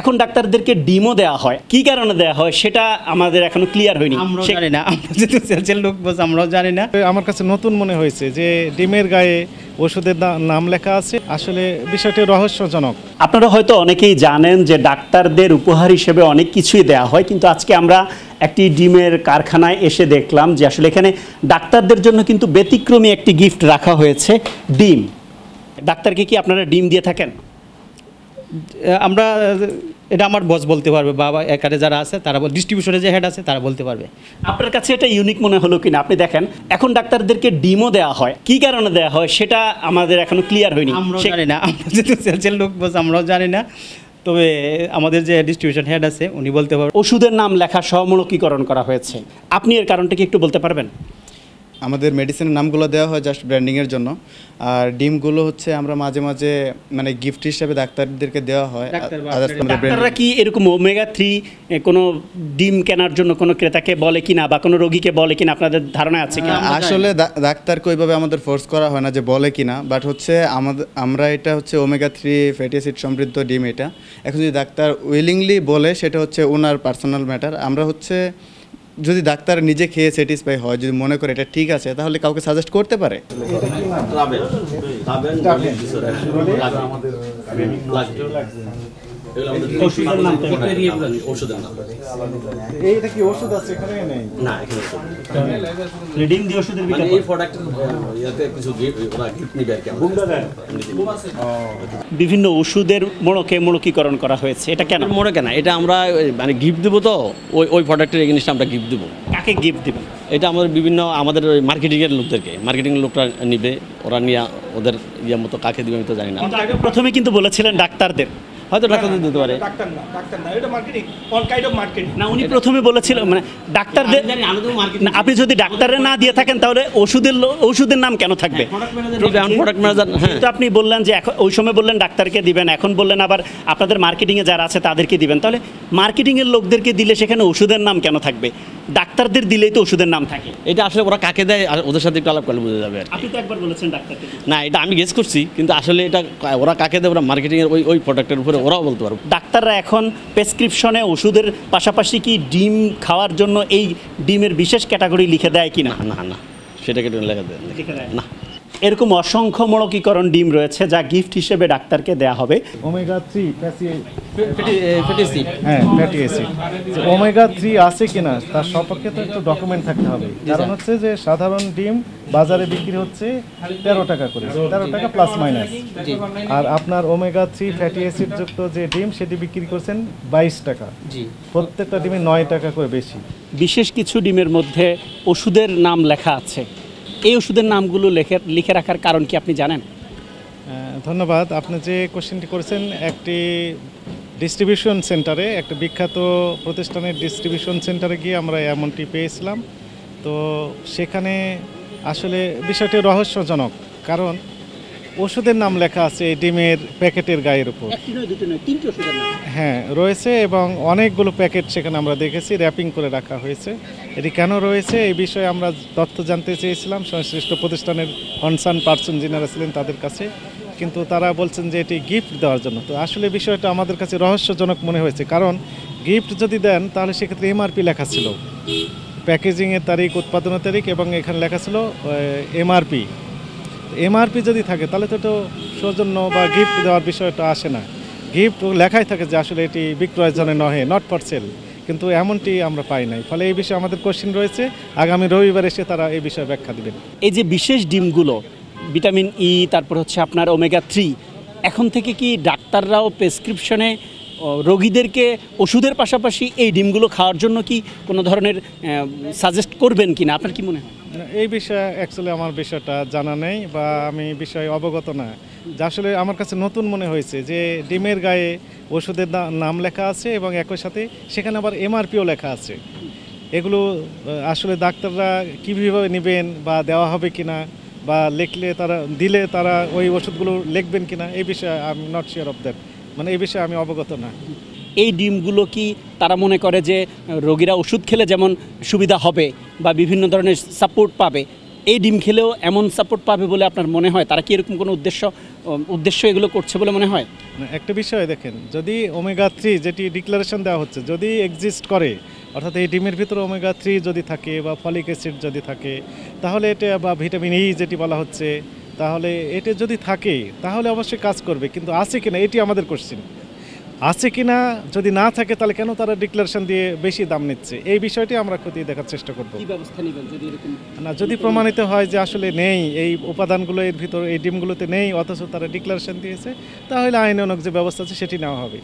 এখন ডাক্তারদেরকে ডিমও দেওয়া হয়, কি কারণে দেওয়া হয় সেটা আমাদের এখনো ক্লিয়ার হয়নি। আমরা জানি না, আমরা যেহেতু সেলসের লোক বস আমরাও জানি না। আমার কাছে নতুন মনে হয়েছে যে ডিমের গায়ে ওষুধের নাম লেখা আছে, আসলে বিষয়টি রহস্যজনক। আপনারা হয়তো অনেকেই জানেন যে ডাক্তারদের উপহার হিসেবে অনেক কিছুই দেওয়া হয়, কিন্তু আজকে আমরা একটি ডিমের কারখানায় এসে দেখলাম যে আসলে এখানে ডাক্তারদের জন্য কিন্তু ব্যতিক্রমী একটি গিফট রাখা হয়েছে, ডিম। ডাক্তারকে কি আপনারা ডিম দিয়ে থাকেন? আমরা এটা আমার বস বলতে পারবে, বাবা একারে যারা আছে তারা ডিস্ট্রিবিউশনের যে হেড আছে তারা বলতে পারবে। আপনার কাছে এটা ইউনিক মনে হলো কিনা? আপনি দেখেন এখন ডাক্তারদেরকে ডিমও দেওয়া হয়, কি কারণে দেওয়া হয় সেটা আমাদের এখনো ক্লিয়ার হয়নি। আমরা জানি না, আমরা যেহেতু সেলসের লোক বস আমরাও জানি না, তবে আমাদের যে ডিস্ট্রিবিউশন হেড আছে উনি বলতে পারবেন। ওষুধের নাম লেখা সহমূলকীকরণ করা হয়েছে, আপনি এর কারণটা কি একটু বলতে পারবেন? আমাদের মেডিসিনের নামগুলো দেওয়া হয় জাস্ট ব্র্যান্ডিংয়ের জন্য, আর ডিমগুলো হচ্ছে আমরা মাঝে মাঝে মানে গিফট হিসেবে ডাক্তারদেরকে দেওয়া হয়। ডাক্তাররা কি এরকম ওমেগা-3 কোনো ডিম কেনার জন্য কোনো ক্রেতাকে বলে কিনা বা কোনো রোগীকে বলে কিনা, আপনাদের ধারণা আছে কি? আসলে ডাক্তারকে ওইভাবে আমাদের ফোর্স করা হয় না যে বলে কিনা, বাট হচ্ছে আমরা এটা হচ্ছে ওমেগা-3 ফ্যাটি অ্যাসিড সমৃদ্ধ ডিম এটা। এখন যদি ডাক্তার উইলিংলি বলে সেটা হচ্ছে ওনার পার্সোনাল ম্যাটার। আমরা হচ্ছে যদি ডাক্তার নিজে খেয়ে স্যাটিসফাই হয়, যদি মনে করে এটা ঠিক আছে, তাহলে কাউকে সাজেস্ট করতে পারে। বিভিন্ন ওষুধের মূলকীকরণ করা হয়েছে, এটা কেন? মনে কেন এটা আমরা মানে গিফট দেবো, তো ওই প্রোডাক্টের জিনিসটা আমরা গিফট দেবো। কাকে গিফট দেবেন? এটা আমাদের আমাদের মার্কেটিংয়ের লোকদেরকে, মার্কেটিংয়ের লোকরা নিবে, ওরা নিয়ে ওদের ইয়ে মতো কাকে দিবে আমি তো জানি না। প্রথমে কিন্তু বলেছিলেন ডাক্তারদের, হয়তো ডাক্তারদের দিতে পারে। না, উনি প্রথমে বলেছিল মানে ডাক্তারদের। আপনি যদি ডাক্তারের না দিয়ে থাকেন তাহলে ওষুধের নাম কেন থাকবে? প্রোডাক্ট ম্যানেজার, হ্যাঁ। তো আপনি বললেন যে এখন ওই সময় বললেন ডাক্তারকে দিবেন, এখন বললেন আবার আপনাদের মার্কেটিংয়ে যারা আছে তাদেরকে দিবেন, তাহলে মার্কেটিংয়ের লোকদেরকে দিলে সেখানে ওষুধের নাম কেন থাকবে? ডাক্তারদের দিলেই তো ওষুধের নাম থাকে। এটা আসলে ওরা কাকে দেয় আর ওদের সাথে একটু আলাপ করলে বোঝা যাবে। আপনি তো একবার বলেছেন ডাক্তারকে। না, এটা আমি গেস করছি, কিন্তু আসলে এটা ওরা কাকে দেয় ওরা মার্কেটিংয়ের ওই প্রোডাক্টের উপরে ওরাও বলতে পারবে। ডাক্তাররা এখন প্রেসক্রিপশনে ওষুধের পাশাপাশি কি ডিম খাওয়ার জন্য এই ডিমের বিশেষ ক্যাটাগরি লিখে দেয় কি না? না না, সেটাকে লেখা দেয় না। এরকম অসংখ্য মূলকীকরণ ডিম রয়েছে যা গিফট হিসেবে ডাক্তারকে দেয়া হবে। ওমেগা-3 ফ্যাটি অ্যাসিড, হ্যাঁ ফ্যাটি অ্যাসিড, ওমেগা-3 আছে কিনা তার সম্পর্কে তো একটু ডকুমেন্ট থাকতে হবে। কারণ হচ্ছে যে সাধারণ ডিম বাজারে বিক্রি হচ্ছে 13 টাকা করে, 13 টাকা প্লাস মাইনাস, আর আপনার ওমেগা-3 ফ্যাটি অ্যাসিড যুক্ত যে ডিম সেটি বিক্রি করছেন 22 টাকা। প্রত্যেকটা ডিমে 9 টাকা করে বেশি। বিশেষ কিছু ডিমের মধ্যে ওষুধের নাম লেখা আছে, এই ওষুধের নামগুলো লিখে রাখার কারণ কি আপনি জানেন? ধন্যবাদ। আপনি যে কোশ্চেনটি করেছেন, একটি ডিস্ট্রিবিউশন সেন্টারে, একটা বিখ্যাত প্রতিষ্ঠানের ডিস্ট্রিবিউশন সেন্টারে গিয়ে আমরা এমনটি পেয়েছিলাম। তো সেখানে আসলে বিষয়টি রহস্যজনক, কারণ ওষুধের নাম লেখা আছে এই ডিমের প্যাকেটের গায়ের উপর। হ্যাঁ রয়েছে, এবং অনেকগুলো প্যাকেট সেখানে আমরা দেখেছি র্যাপিং করে রাখা হয়েছে। এটি কেন রয়েছে এই বিষয়ে আমরা তথ্য জানতে চেয়েছিলাম সংশ্লিষ্ট প্রতিষ্ঠানের কনসার্ন পার্সন যিনারা ছিলেন তাদের কাছে, কিন্তু তারা বলছেন যে এটি গিফট দেওয়ার জন্য। তো আসলে বিষয়টা আমাদের কাছে রহস্যজনক মনে হয়েছে, কারণ গিফট যদি দেন তাহলে সেক্ষেত্রে এমআরপি লেখা ছিল, প্যাকেজিংয়ের তারিখ, উৎপাদনের তারিখ, এবং এখানে লেখা ছিল এমআরপি যদি থাকে তাহলে তো সৌজন্য বা গিফট দেওয়ার বিষয়টা আসে না। গিফট লেখাই থাকে যে আসলে এটি বিক্রয়ের জন্য নহে, নট ফর সেল, কিন্তু এমনটি আমরা পাই নাই। ফলে এই বিষয়ে আমাদের কোশ্চেন রয়েছে, আগামী রবিবার এসে তারা এই বিষয়ে ব্যাখ্যা দেবেন। এই যে বিশেষ ডিমগুলো ভিটামিন ই, তারপর হচ্ছে আপনার ওমেগা-3, এখন থেকে কি ডাক্তাররাও প্রেসক্রিপশনে রোগীদেরকে ওষুধের পাশাপাশি এই ডিমগুলো খাওয়ার জন্য কি কোনো ধরনের সাজেস্ট করবেন কিনা? আপনার কি মনে হয়? এই বিষয়ে অ্যাকচুয়ালি আমার বিষয়টা জানা নেই বা আমি বিষয়ে অবগত না। যা আসলে আমার কাছে নতুন মনে হয়েছে যে ডিমের গায়ে ওষুধের নাম লেখা আছে এবং একই সাথে সেখানে আবার এমআরপিও লেখা আছে। এগুলো আসলে ডাক্তাররা কীভাবে নেবেন বা দেওয়া হবে কিনা, বা দিলে তারা ওই ওষুধগুলো লিখবেন কিনা, এই বিষয়ে I am not sure of that, মানে এই বিষয়ে আমি অবগত না। এই ডিমগুলো কি তারা মনে করে যে রোগীরা ওষুধ খেলে যেমন সুবিধা হবে বা বিভিন্ন ধরনের সাপোর্ট পাবে, এই ডিম খেলেও এমন সাপোর্ট পাবে বলে আপনার মনে হয়? তারা কি এরকম কোনো উদ্দেশ্য উদ্দেশ্য এগুলো করছে বলে মনে হয়? না, একটা বিষয় দেখেন, যদি ওমেগা 3 যেটি ডিক্লারেশন দেওয়া হচ্ছে যদি এক্সিস্ট করে, অর্থাৎ এই ডিমের ভিতরে ওমেগা 3 যদি থাকে বা ফলিক অ্যাসিড যদি থাকে, তাহলে এটা বা ভিটামিন ই যেটি বলা হচ্ছে, তাহলে এটা যদি থাকে তাহলে অবশ্যই কাজ করবে। কিন্তু আছে কিনা এটি আমাদের কোশ্চেন, আছে কিনা যদি না থাকে তাহলে কেন তারা ডিক্লারেশন দিয়ে বেশি দাম নিচ্ছে, এই বিষয়টি আমরা খতিয়ে দেখার চেষ্টা করব। কি ব্যবস্থা নেবেন যদি এরকম না, যদি প্রমাণিত হয় যে আসলে নেই এই উপাদানগুলো এর ভিতর এই ডিমগুলোতে নেই অথচ তারা ডিক্লারেশন দিয়েছে, তাহলে আইনানুগ যে ব্যবস্থা আছে সেটি নেওয়া হবে।